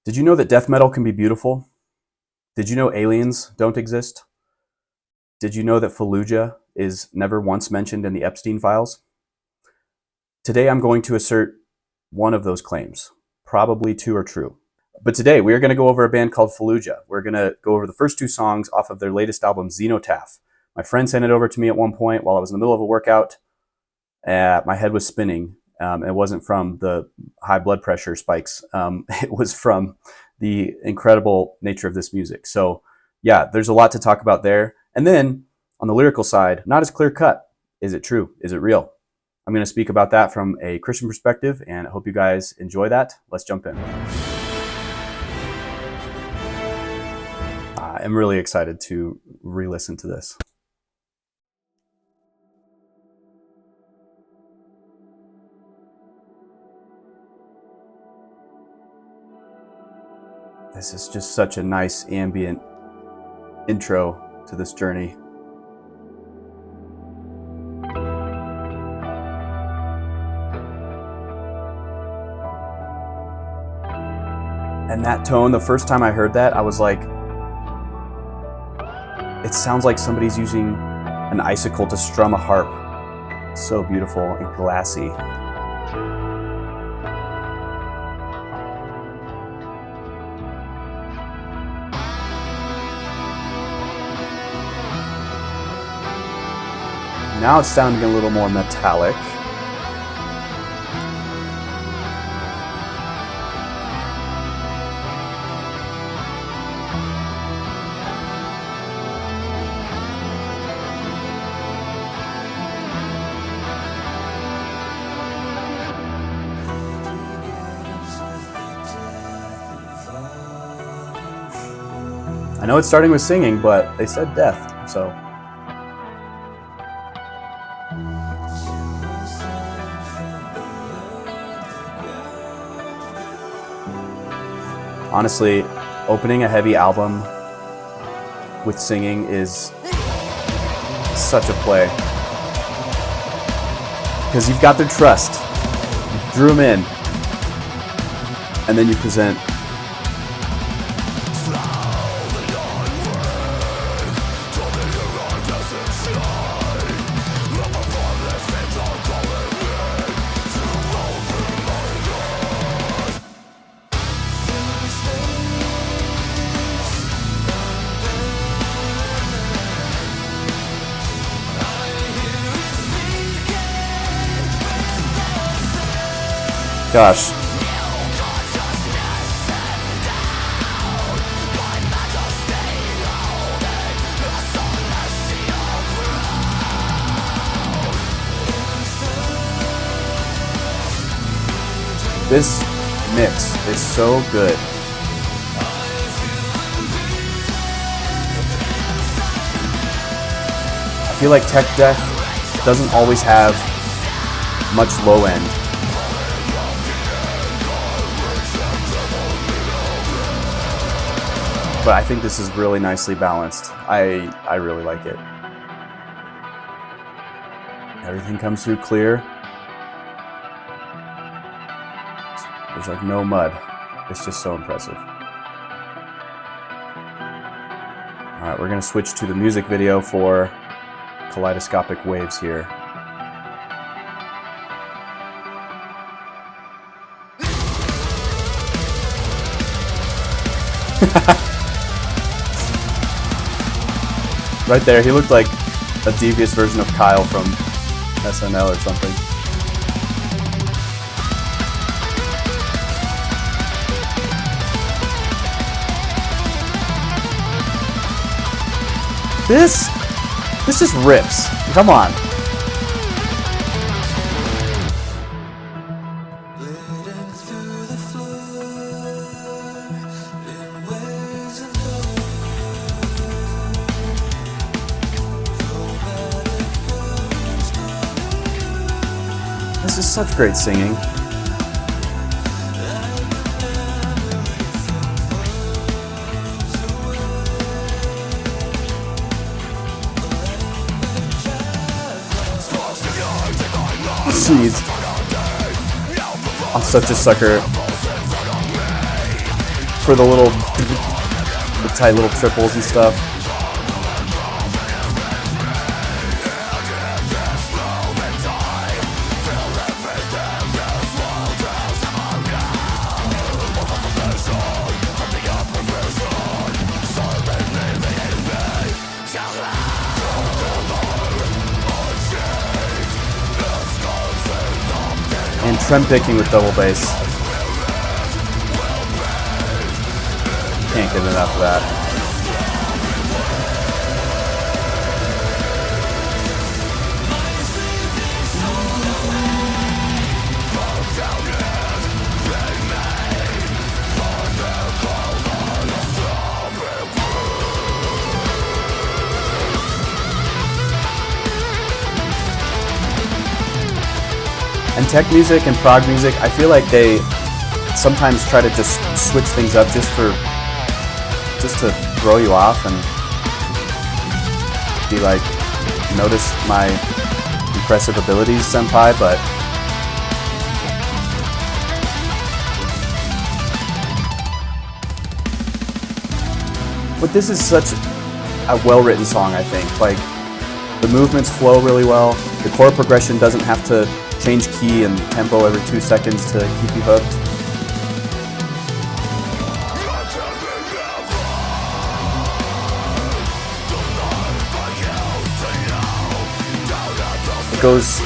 Did you know that death metal can be beautiful? Did you know aliens don't exist? Did you know that Fallujah is never once mentioned in the Epstein files? Today I'm going to assert one of those claims. Probably two are true. But today we are going to go over a band called Fallujah. We're going to go over the first two songs off of their latest album, Xenotaph. My friend sent it over to me at one point while I was in the middle of a workout. My head was spinning. It wasn't from the high blood pressure spikes. It was from the incredible nature of this music. So yeah, there's a lot to talk about there. And then on the lyrical side, not as clear cut. Is it true? Is it real? I'm going to speak about that from a Christian perspective, and I hope you guys enjoy that. Let's jump in. I'm really excited to re-listen to this. This is just such a nice ambient intro to this journey. And that tone, the first time I heard that, I was like, it sounds like somebody's using an icicle to strum a harp. It's so beautiful and glassy. Now it's sounding a little more metallic. I know it's starting with singing, but they said death, so. Honestly, opening a heavy album with singing is such a play. Because you've got their trust, you drew them in, and then you present. Gosh. This mix is so good. I feel like tech death doesn't always have much low end. But I think this is really nicely balanced. I really like it. Everything comes through clear. There's like no mud. It's just so impressive. All right, we're gonna switch to the music video for Kaleidoscopic Waves here. Right there, he looked like a devious version of Kyle from SNL or something. This just rips. Come on. This is such great singing. Jeez. I'm such a sucker for the tight little triples and stuff. And trem picking with double bass. Can't get enough of that. And tech music and prog music, I feel like they sometimes try to just switch things up just to throw you off and be like, notice my impressive abilities, senpai, but this is such a well-written song, I think. Like, the movements flow really well. The chord progression doesn't have to change key and tempo every 2 seconds to keep you hooked. It goes,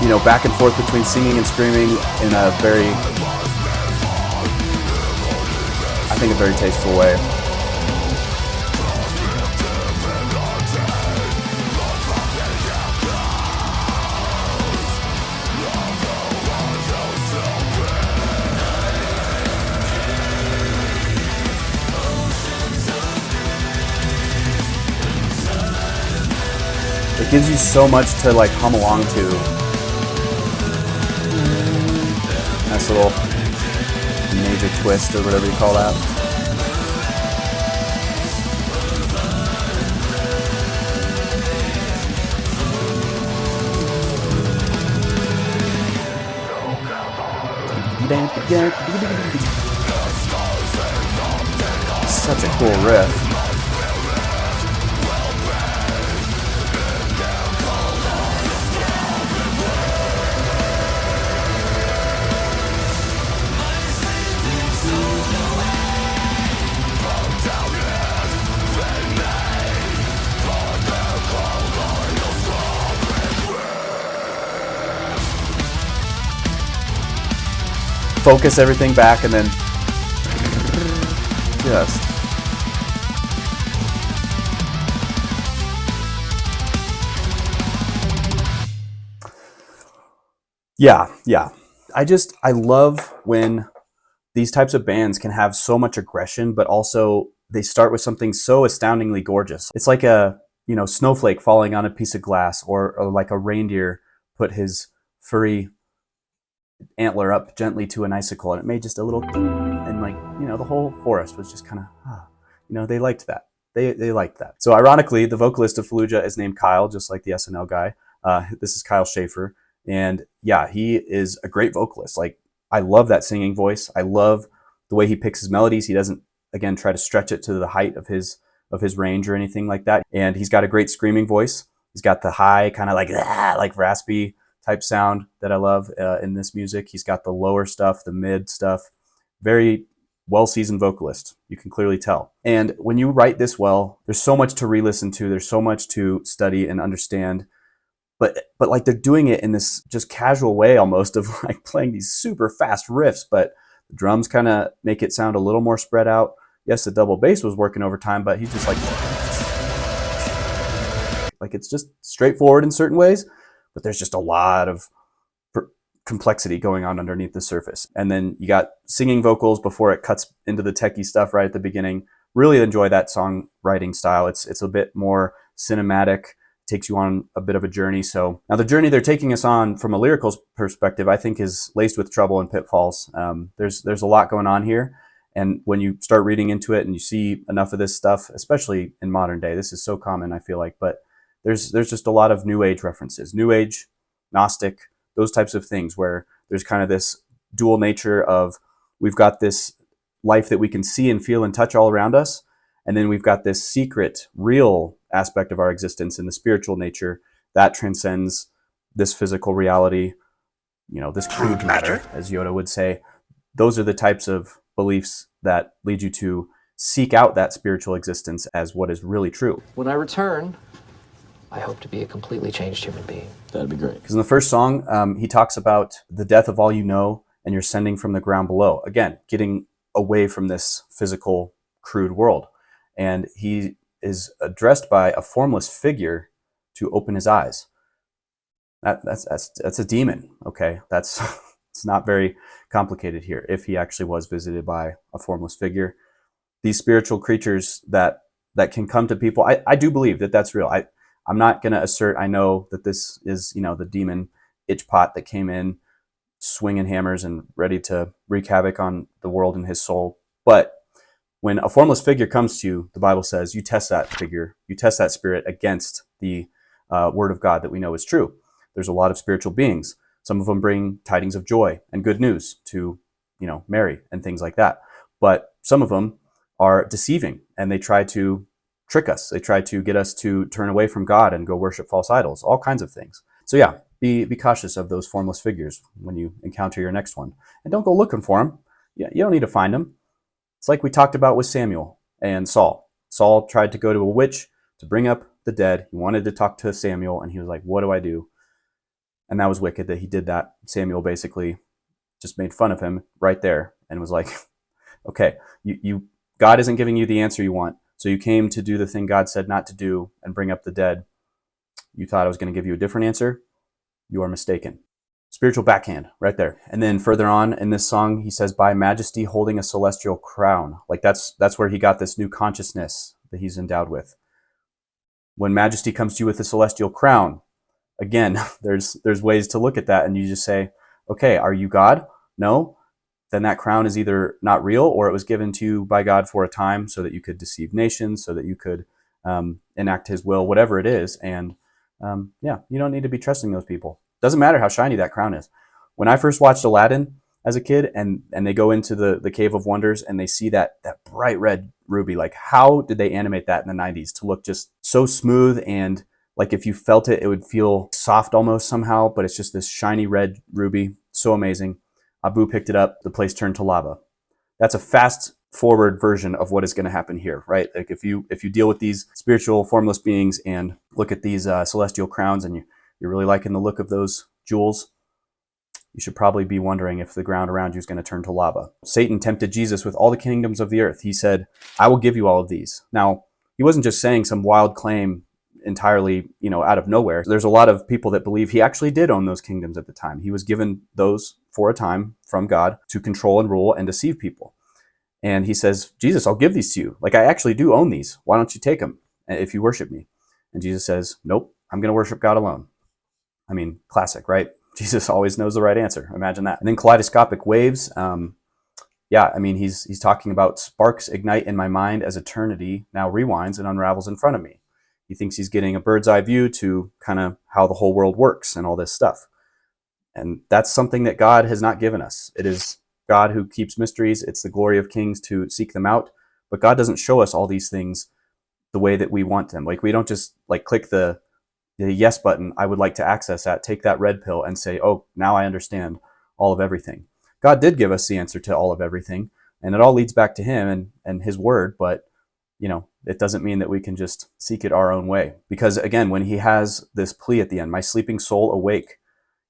you know, back and forth between singing and screaming in a very, I think, a very tasteful way. It gives you so much to like hum along to. Nice little major twist or whatever you call that. Such a cool riff. Focus everything back and then just yeah. I love when these types of bands can have so much aggression, but also they start with something so astoundingly gorgeous. It's like a, you know, snowflake falling on a piece of glass, or like a reindeer put his furry antler up gently to an icicle and it made just a little ding, and like, you know, the whole forest was just kind of, you know, they liked that. They liked that. So ironically, the vocalist of Fallujah is named Kyle, just like the SNL guy. This is Kyle Schaefer. And yeah, he is a great vocalist. Like, I love that singing voice. I love the way he picks his melodies. He doesn't, again, try to stretch it to the height of his range or anything like that. And he's got a great screaming voice. He's got the high kind of like raspy type sound that I love in this music. He's got the lower stuff, the mid stuff. Very well-seasoned vocalist, you can clearly tell. And when you write this well, there's so much to re-listen to. There's so much to study and understand. But like, they're doing it in this just casual way almost, of like playing these super fast riffs, but the drums kind of make it sound a little more spread out. Yes, the double bass was working overtime, but he's just like it's just straightforward in certain ways, but there's just a lot of complexity going on underneath the surface. And then you got singing vocals before it cuts into the techie stuff right at the beginning. Really enjoy that songwriting style. It's a bit more cinematic, takes you on a bit of a journey. So now the journey they're taking us on from a lyrical perspective, I think, is laced with trouble and pitfalls. There's a lot going on here. And when you start reading into it and you see enough of this stuff, especially in modern day, this is so common, I feel like, but there's just a lot of New Age references, New Age, Gnostic, those types of things, where there's kind of this dual nature of, we've got this life that we can see and feel and touch all around us. And then we've got this secret, real aspect of our existence in the spiritual nature that transcends this physical reality, this crude matter, as Yoda would say. Those are the types of beliefs that lead you to seek out that spiritual existence as what is really true. When I return, I hope to be a completely changed human being. That'd be great. Because in the first song, he talks about the death of all you know, and you're sending from the ground below. Again, getting away from this physical, crude world. And he is addressed by a formless figure to open his eyes. That's a demon, okay? It's not very complicated here. If he actually was visited by a formless figure, these spiritual creatures that can come to people, I do believe that that's real. I'm not going to assert I know that this is, the demon itchpot that came in swinging hammers and ready to wreak havoc on the world and his soul. But when a formless figure comes to you, the Bible says you test that figure, you test that spirit against the word of God that we know is true. There's a lot of spiritual beings. Some of them bring tidings of joy and good news to, Mary and things like that. But some of them are deceiving, and they try to trick us. They try to get us to turn away from God and go worship false idols, all kinds of things. So yeah, be cautious of those formless figures when you encounter your next one. And don't go looking for them. You don't need to find them. It's like we talked about with Samuel and Saul. Saul tried to go to a witch to bring up the dead. He wanted to talk to Samuel, and he was like, what do I do? And that was wicked that he did that. Samuel basically just made fun of him right there and was like, okay, God isn't giving you the answer you want. So you came to do the thing God said not to do and bring up the dead. You thought I was going to give you a different answer? You are mistaken. Spiritual backhand right there. And then further on in this song, he says, by majesty holding a celestial crown. Like that's where he got this new consciousness that he's endowed with. When majesty comes to you with a celestial crown, again, there's ways to look at that, and you just say, okay, are you God? No? Then that crown is either not real, or it was given to you by God for a time so that you could deceive nations, so that you could enact his will, whatever it is. And you don't need to be trusting those people. Doesn't matter how shiny that crown is. When I first watched Aladdin as a kid, and they go into the Cave of Wonders and they see that bright red ruby, like how did they animate that in the 90s to look just so smooth, and like if you felt it, it would feel soft almost somehow, but it's just this shiny red ruby. So amazing. Abu picked it up, the place turned to lava. That's a fast forward version of what is going to happen here, right? Like if you deal with these spiritual formless beings and look at these celestial crowns, and you're really liking the look of those jewels, you should probably be wondering if the ground around you is going to turn to lava. Satan tempted Jesus with all the kingdoms of the earth. He said, I will give you all of these. Now, he wasn't just saying some wild claim entirely, out of nowhere. There's a lot of people that believe he actually did own those kingdoms at the time. He was given those for a time from God to control and rule and deceive people. And he says, Jesus, I'll give these to you. Like, I actually do own these. Why don't you take them if you worship me? And Jesus says, nope, I'm going to worship God alone. I mean, classic, right? Jesus always knows the right answer. Imagine that. And then Kaleidoscopic Waves. He's talking about sparks ignite in my mind as eternity now rewinds and unravels in front of me. He thinks he's getting a bird's eye view to kind of how the whole world works and all this stuff. And that's something that God has not given us. It is God who keeps mysteries. It's the glory of kings to seek them out. But God doesn't show us all these things the way that we want them. Like, we don't just click the yes button, I would like to access that, take that red pill and say, oh, now I understand all of everything. God did give us the answer to all of everything, and it all leads back to him and his word. But it doesn't mean that we can just seek it our own way. Because again, when he has this plea at the end, my sleeping soul awake,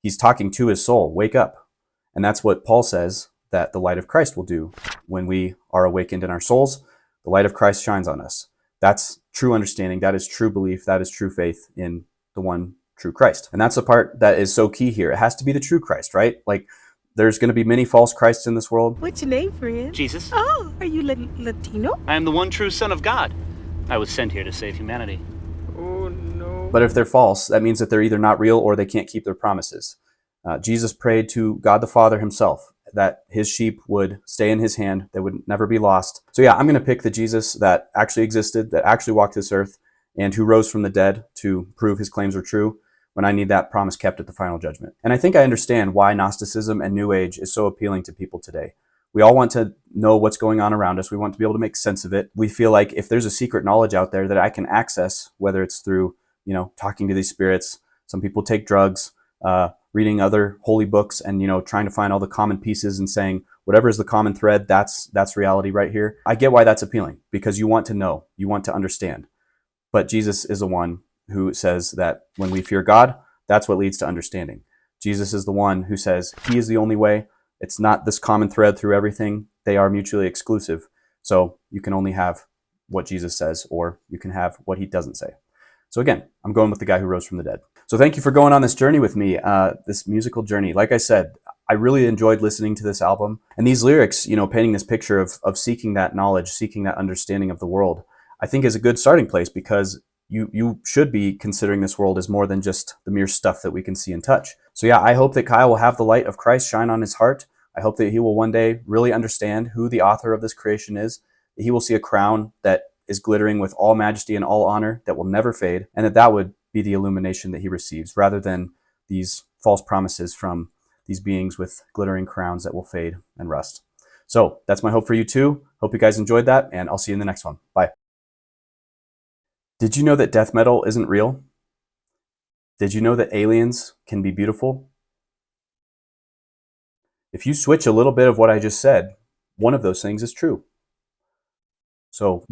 he's talking to his soul, wake up. And that's what Paul says that the light of Christ will do. When we are awakened in our souls, the light of Christ shines on us. That's true understanding. That is true belief. That is true faith in the one true Christ. And that's the part that is so key here. It has to be the true Christ, right? Like, there's going to be many false Christs in this world. What's your name, friend? Jesus. Oh, are you Latino? I am the one true Son of God. I was sent here to save humanity. Oh, no. But if they're false, that means that they're either not real or they can't keep their promises. Jesus prayed to God the Father himself that his sheep would stay in his hand, they would never be lost. So yeah, I'm going to pick the Jesus that actually existed, that actually walked this earth, and who rose from the dead to prove his claims are true when I need that promise kept at the final judgment. And I think I understand why Gnosticism and New Age is so appealing to people today. We all want to know what's going on around us. We want to be able to make sense of it. We feel like if there's a secret knowledge out there that I can access, whether it's through, talking to these spirits, some people take drugs, reading other holy books, and, trying to find all the common pieces and saying, whatever is the common thread, that's reality right here. I get why that's appealing, because you want to know, you want to understand. But Jesus is the one who says that when we fear God, that's what leads to understanding. Jesus is the one who says he is the only way. It's not this common thread through everything. They are mutually exclusive. So you can only have what Jesus says, or you can have what he doesn't say. So again, I'm going with the guy who rose from the dead. So thank you for going on this journey with me, this musical journey. Like I said, I really enjoyed listening to this album. And these lyrics, painting this picture of seeking that knowledge, seeking that understanding of the world, I think is a good starting place, because you should be considering this world as more than just the mere stuff that we can see and touch. So yeah, I hope that Kyle will have the light of Christ shine on his heart. I hope that he will one day really understand who the author of this creation is, that he will see a crown that is glittering with all majesty and all honor that will never fade, and that would be the illumination that he receives, rather than these false promises from these beings with glittering crowns that will fade and rust. So that's my hope for you too. Hope you guys enjoyed that, and I'll see you in the next one. Bye. Did you know that death metal isn't real? Did you know that aliens can be beautiful? If you switch a little bit of what I just said, one of those things is true. So